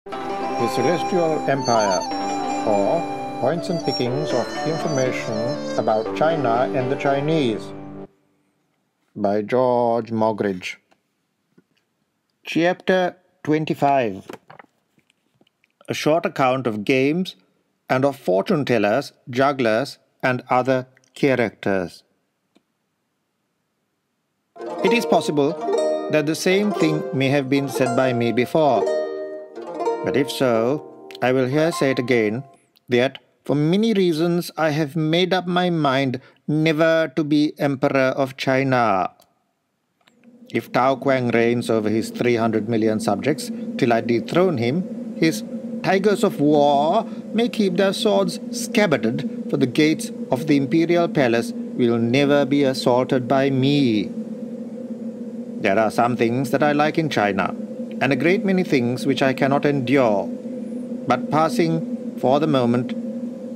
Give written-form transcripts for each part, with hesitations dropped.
The Celestial Empire, or Points and Pickings of Information about China and the Chinese, by George Mogridge. Chapter 25. A short account of games and of fortune-tellers, jugglers, and other characters. It is possible that the same thing may have been said by me before, but if so, I will here say it again, that for many reasons I have made up my mind never to be Emperor of China. If Tao Kwang reigns over his 300 million subjects till I dethrone him, his tigers of war may keep their swords scabbarded, for the gates of the imperial palace will never be assaulted by me. There are some things that I like in China, and a great many things which I cannot endure, but passing, for the moment,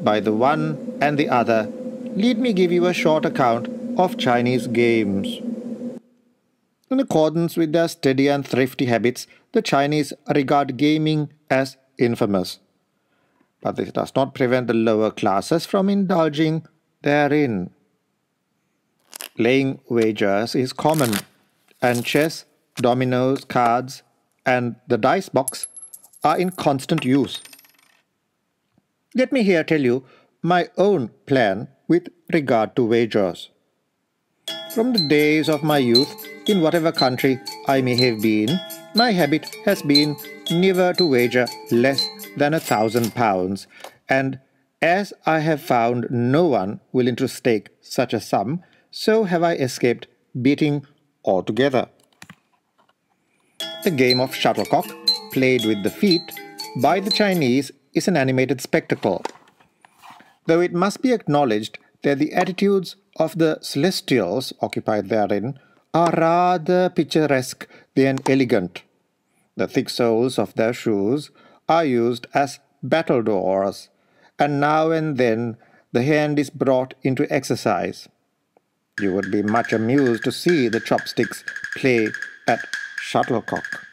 by the one and the other, let me give you a short account of Chinese games. In accordance with their steady and thrifty habits, the Chinese regard gaming as infamous. But this does not prevent the lower classes from indulging therein. Laying wagers is common, and chess, dominoes, cards, and the dice box are in constant use. Let me here tell you my own plan with regard to wagers. From the days of my youth, in whatever country I may have been, my habit has been never to wager less than £1,000, and as I have found no one willing to stake such a sum, so have I escaped beating altogether. The game of shuttlecock, played with the feet, by the Chinese is an animated spectacle, though it must be acknowledged that the attitudes of the celestials occupied therein are rather picturesque than elegant. The thick soles of their shoes are used as battledores, and now and then the hand is brought into exercise. You would be much amused to see the chopsticks play at shuttlecock.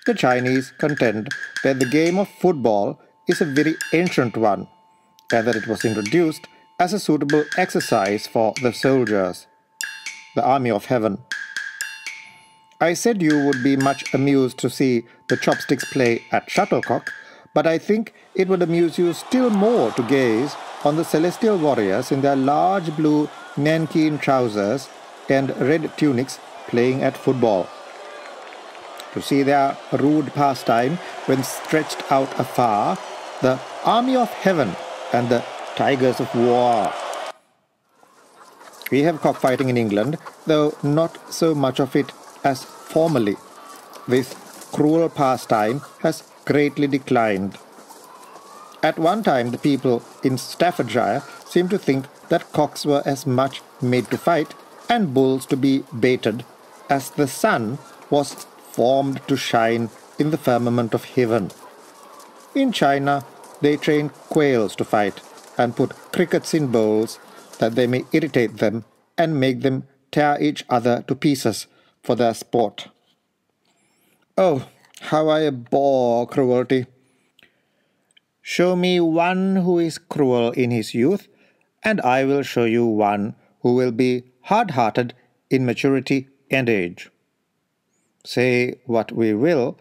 The Chinese contend that the game of football is a very ancient one, and that it was introduced as a suitable exercise for the soldiers, the army of heaven. I said you would be much amused to see the chopsticks play at shuttlecock, but I think it would amuse you still more to gaze on the celestial warriors in their large blue nankeen trousers and red tunics playing at football. To see their rude pastime when stretched out afar, the army of heaven and the tigers of war. We have cockfighting in England, though not so much of it as formerly. This cruel pastime has greatly declined. At one time the people in Staffordshire seemed to think that cocks were as much made to fight and bulls to be baited as the sun was formed to shine in the firmament of heaven. In China they train quails to fight and put crickets in bowls that they may irritate them and make them tear each other to pieces for their sport. Oh, how I abhor cruelty! Show me one who is cruel in his youth, and I will show you one who will be hard-hearted in maturity and age. Say what we will,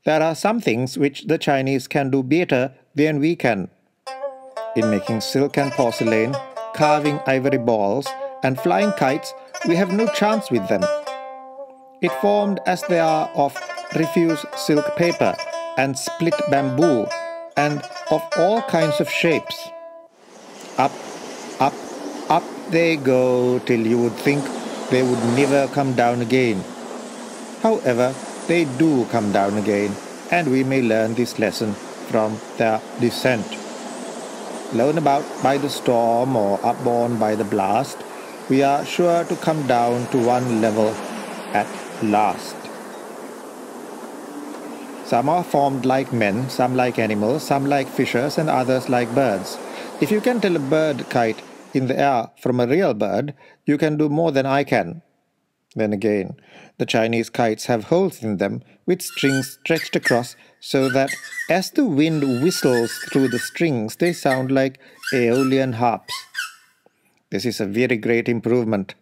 there are some things which the Chinese can do better than we can. In making silk and porcelain, carving ivory balls, and flying kites, we have no chance with them. It formed as they are of refuse silk paper and split bamboo, and of all kinds of shapes. Up, up, up they go till you would think they would never come down again. However, they do come down again, and we may learn this lesson from their descent. Blown about by the storm or upborne by the blast, we are sure to come down to one level at last. Some are formed like men, some like animals, some like fishes, and others like birds. If you can tell a bird kite in the air from a real bird, you can do more than I can. Then again, the Chinese kites have holes in them with strings stretched across so that as the wind whistles through the strings, they sound like aeolian harps. This is a very great improvement.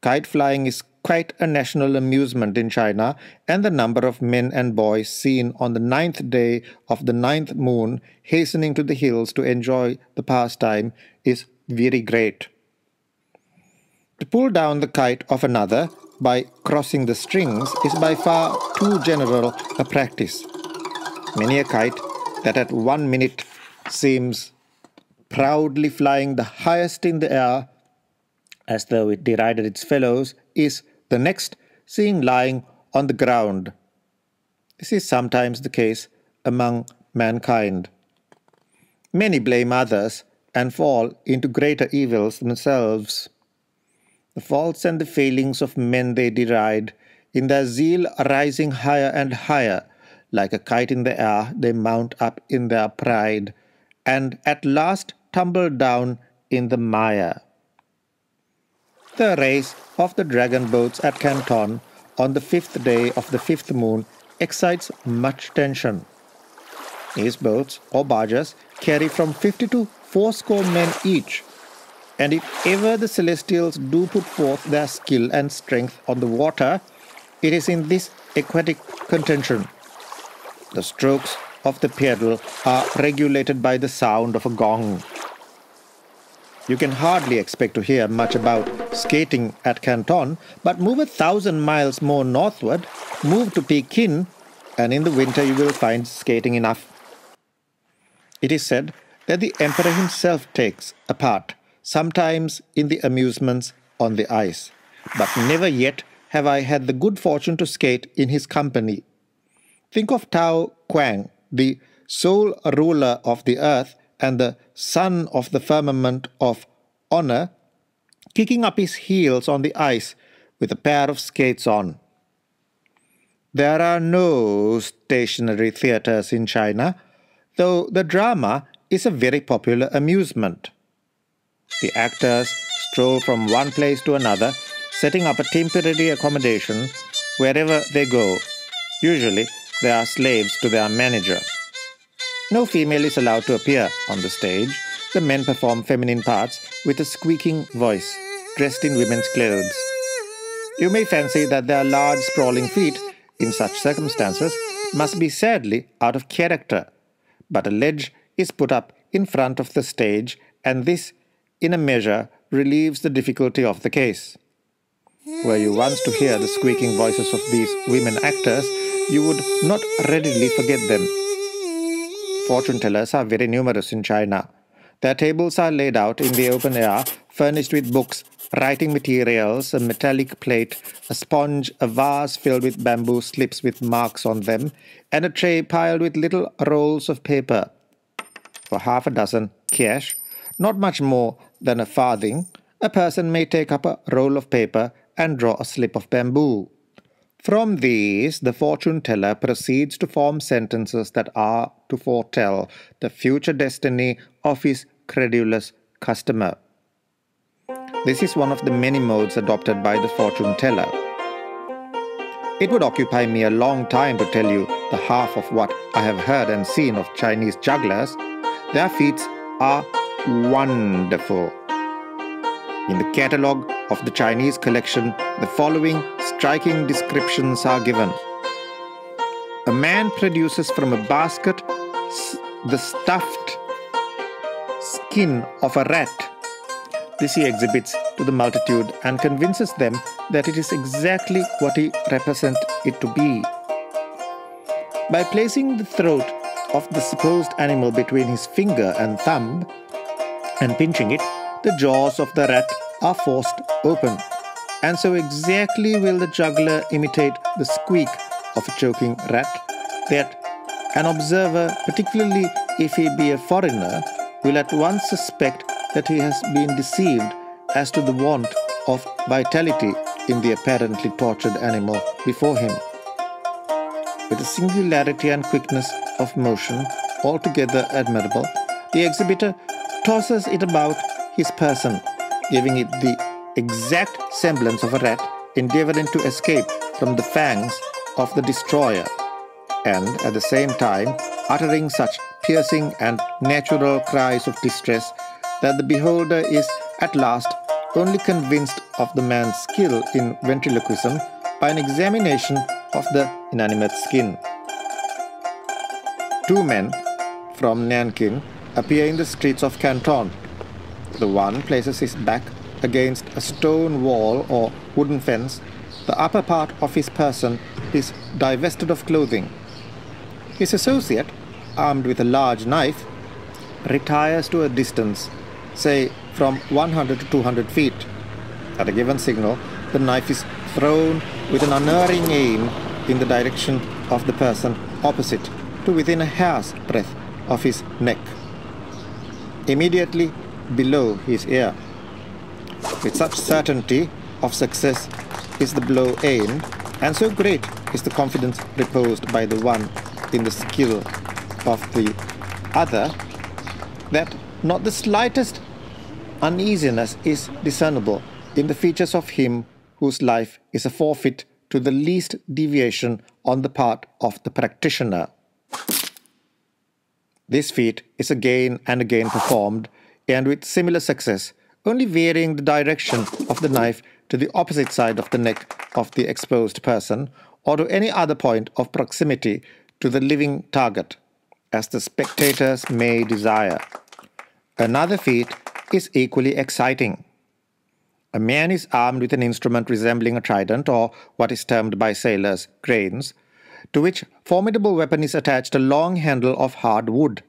Kite flying is quite a national amusement in China, and the number of men and boys seen on the 9th day of the 9th moon hastening to the hills to enjoy the pastime is very great. To pull down the kite of another by crossing the strings is by far too general a practice. Many a kite that at 1 minute seems proudly flying the highest in the air, as though it derided its fellows, is the next seen lying on the ground. This is sometimes the case among mankind. Many blame others and fall into greater evils themselves. The faults and the failings of men they deride, in their zeal rising higher and higher, like a kite in the air they mount up in their pride, and at last tumble down in the mire. The race of the dragon boats at Canton on the 5th day of the 5th moon excites much tension. These boats or barges carry from 50 to 80 men each, and if ever the celestials do put forth their skill and strength on the water, it is in this aquatic contention. The strokes of the paddle are regulated by the sound of a gong. You can hardly expect to hear much about skating at Canton, but move 1,000 miles more northward, move to Peking, and in the winter you will find skating enough. It is said that the emperor himself takes a part, sometimes in the amusements on the ice, but never yet have I had the good fortune to skate in his company. Think of Tao Kwang, the sole ruler of the earth and the son of the firmament of honor, kicking up his heels on the ice with a pair of skates on. There are no stationary theatres in China, though the drama is a very popular amusement. The actors stroll from one place to another, setting up a temporary accommodation wherever they go. Usually, they are slaves to their manager. No female is allowed to appear on the stage. The men perform feminine parts with a squeaking voice, dressed in women's clothes. You may fancy that their large sprawling feet, in such circumstances, must be sadly out of character. But a ledge is put up in front of the stage, and this, in a measure, relieves the difficulty of the case. Were you once to hear the squeaking voices of these women actors, you would not readily forget them. Fortune tellers are very numerous in China. Their tables are laid out in the open air, furnished with books, writing materials, a metallic plate, a sponge, a vase filled with bamboo slips with marks on them, and a tray piled with little rolls of paper. For half a dozen cash, not much more than a farthing, a person may take up a roll of paper and draw a slip of bamboo. From these, the fortune teller proceeds to form sentences that are to foretell the future destiny of his credulous customer. This is one of the many modes adopted by the fortune teller. It would occupy me a long time to tell you the half of what I have heard and seen of Chinese jugglers. Their feats are wonderful. In the catalogue of the Chinese collection, the following striking descriptions are given. A man produces from a basket the stuffed skin of a rat. This he exhibits to the multitude and convinces them that it is exactly what he represents it to be. By placing the throat of the supposed animal between his finger and thumb and pinching it, the jaws of the rat are forced open, and so exactly will the juggler imitate the squeak of a choking rat that an observer, particularly if he be a foreigner, will at once suspect that he has been deceived as to the want of vitality in the apparently tortured animal before him. With a singularity and quickness of motion altogether admirable, the exhibitor tosses it about his person, giving it the exact semblance of a rat endeavoring to escape from the fangs of the destroyer, and at the same time uttering such piercing and natural cries of distress that the beholder is at last only convinced of the man's skill in ventriloquism by an examination of the inanimate skin. Two men from Nanking appear in the streets of Canton. The one places his back against a stone wall or wooden fence. The upper part of his person is divested of clothing. His associate, armed with a large knife, retires to a distance, say from 100 to 200 feet. At a given signal, the knife is thrown with an unerring aim in the direction of the person opposite to within a hair's breadth of his neck, immediately below his ear. With such certainty of success is the blow aimed, and so great is the confidence reposed by the one in the skill of the other, that not the slightest uneasiness is discernible in the features of him whose life is a forfeit to the least deviation on the part of the practitioner. This feat is again and again performed, and with similar success, only varying the direction of the knife to the opposite side of the neck of the exposed person, or to any other point of proximity to the living target, as the spectators may desire. Another feat is equally exciting. A man is armed with an instrument resembling a trident, or what is termed by sailors cranes, to which formidable weapon is attached a long handle of hard wood.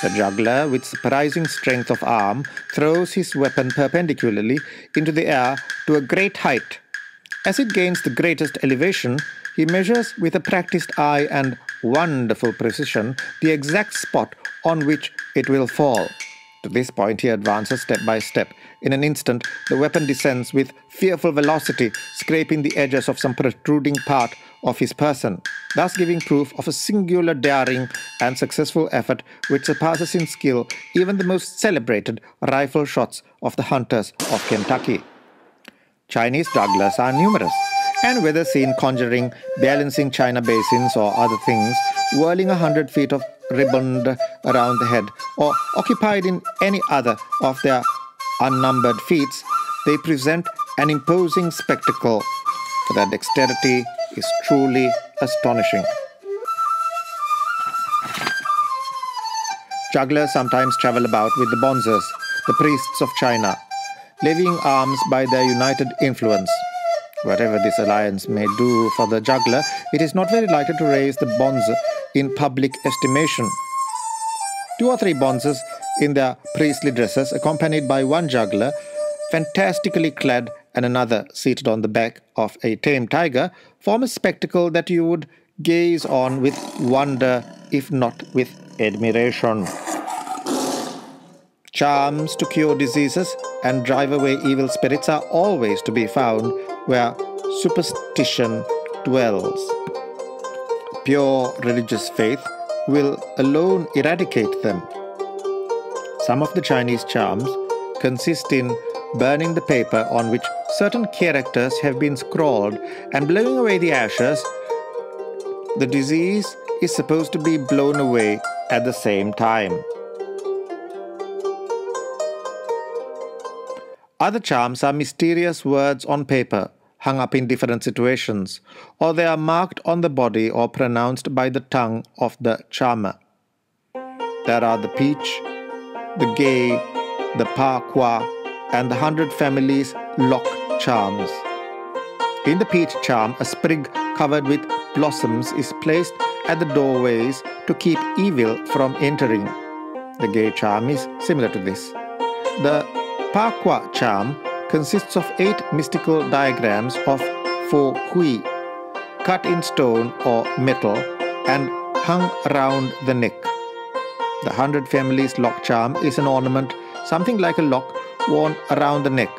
The juggler, with surprising strength of arm, throws his weapon perpendicularly into the air to a great height. As it gains the greatest elevation, he measures with a practiced eye and wonderful precision the exact spot on which it will fall. To this point he advances step by step. In an instant, the weapon descends with fearful velocity, scraping the edges of some protruding part of his person, thus giving proof of a singular daring and successful effort which surpasses in skill even the most celebrated rifle shots of the hunters of Kentucky. Chinese jugglers are numerous, and whether seen conjuring, balancing china basins or other things, whirling 100 feet of riband around the head, or occupied in any other of their unnumbered feats, they present an imposing spectacle, for their dexterity is truly astonishing. Jugglers sometimes travel about with the bonzes, the priests of China, levying alms by their united influence. Whatever this alliance may do for the juggler, it is not very likely to raise the bonze in public estimation. 2 or 3 bonzes in their priestly dresses, accompanied by one juggler, fantastically clad, and another seated on the back of a tame tiger, form a spectacle that you would gaze on with wonder, if not with admiration. Charms to cure diseases and drive away evil spirits are always to be found where superstition dwells. Pure religious faith will alone eradicate them. Some of the Chinese charms consist in burning the paper on which certain characters have been scrawled and blowing away the ashes. The disease is supposed to be blown away at the same time. Other charms are mysterious words on paper, hung up in different situations, or they are marked on the body or pronounced by the tongue of the charmer. There are the peach, the gay, the pa qua, and the 100 families lock charms. In the peach charm, a sprig covered with blossoms is placed at the doorways to keep evil from entering. The gay charm is similar to this. The pa qua charm consists of 8 mystical diagrams of 4 hui, cut in stone or metal and hung around the neck. The 100 families lock charm is an ornament, something like a lock, worn around the neck.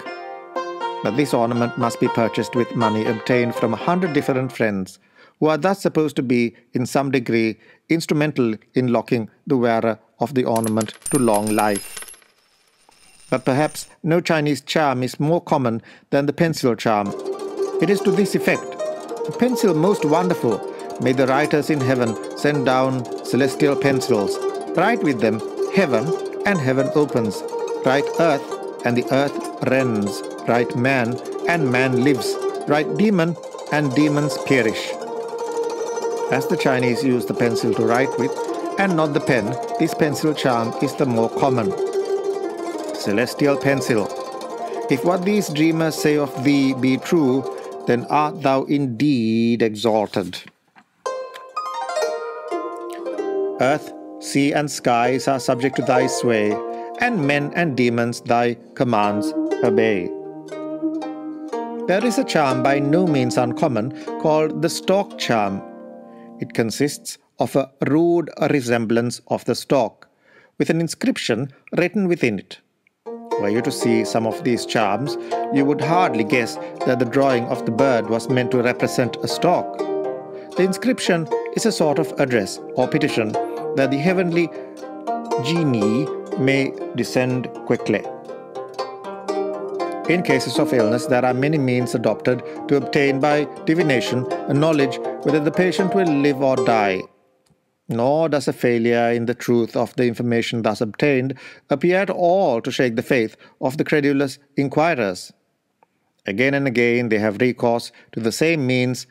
But this ornament must be purchased with money obtained from 100 different friends, who are thus supposed to be, in some degree, instrumental in locking the wearer of the ornament to long life. But perhaps no Chinese charm is more common than the pencil charm. It is to this effect: a pencil most wonderful, may the writers in heaven send down celestial pencils. Write with them heaven, and heaven opens. Write earth, and the earth rends. Write man, and man lives. Write demon, and demons perish. As the Chinese use the pencil to write with, and not the pen, this pencil charm is the more common. Celestial pencil. If what these dreamers say of thee be true, then art thou indeed exalted. Earth, sea, and skies are subject to thy sway, and men and demons thy commands obey. There is a charm by no means uncommon called the stork charm. It consists of a rude resemblance of the stork, with an inscription written within it. Were you to see some of these charms, you would hardly guess that the drawing of the bird was meant to represent a stork. The inscription is a sort of address or petition that the heavenly genii may descend quickly. In cases of illness, there are many means adopted to obtain by divination a knowledge whether the patient will live or die. Nor does a failure in the truth of the information thus obtained appear at all to shake the faith of the credulous inquirers. Again and again they have recourse to the same means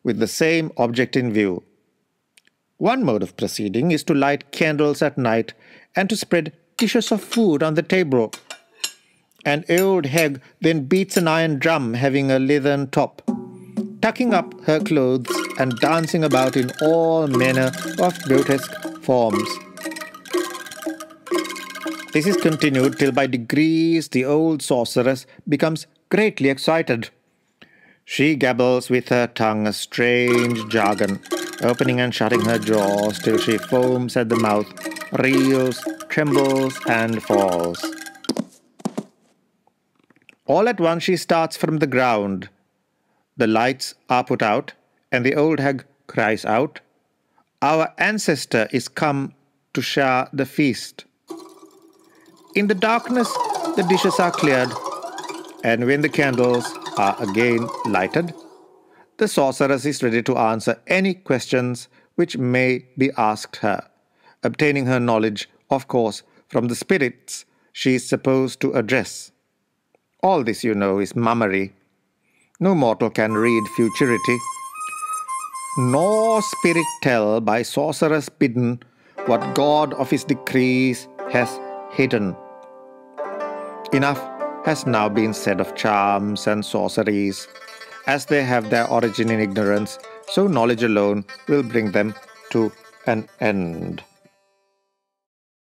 with the same object in view. One mode of proceeding is to light candles at night and to spread dishes of food on the table. An old hag then beats an iron drum having a leathern top, tucking up her clothes and dancing about in all manner of grotesque forms. This is continued till by degrees the old sorceress becomes greatly excited. She gabbles with her tongue a strange jargon, opening and shutting her jaws till she foams at the mouth, reels, trembles, and falls. All at once she starts from the ground. The lights are put out, and the old hag cries out, "Our ancestor is come to share the feast." In the darkness, the dishes are cleared, and when the candles are again lighted, the sorceress is ready to answer any questions which may be asked her, obtaining her knowledge, of course, from the spirits she is supposed to address. All this, you know, is mummery. No mortal can read futurity, nor spirit tell by sorceress bidden what God of his decrees has hidden. Enough has now been said of charms and sorceries. As they have their origin in ignorance, so knowledge alone will bring them to an end.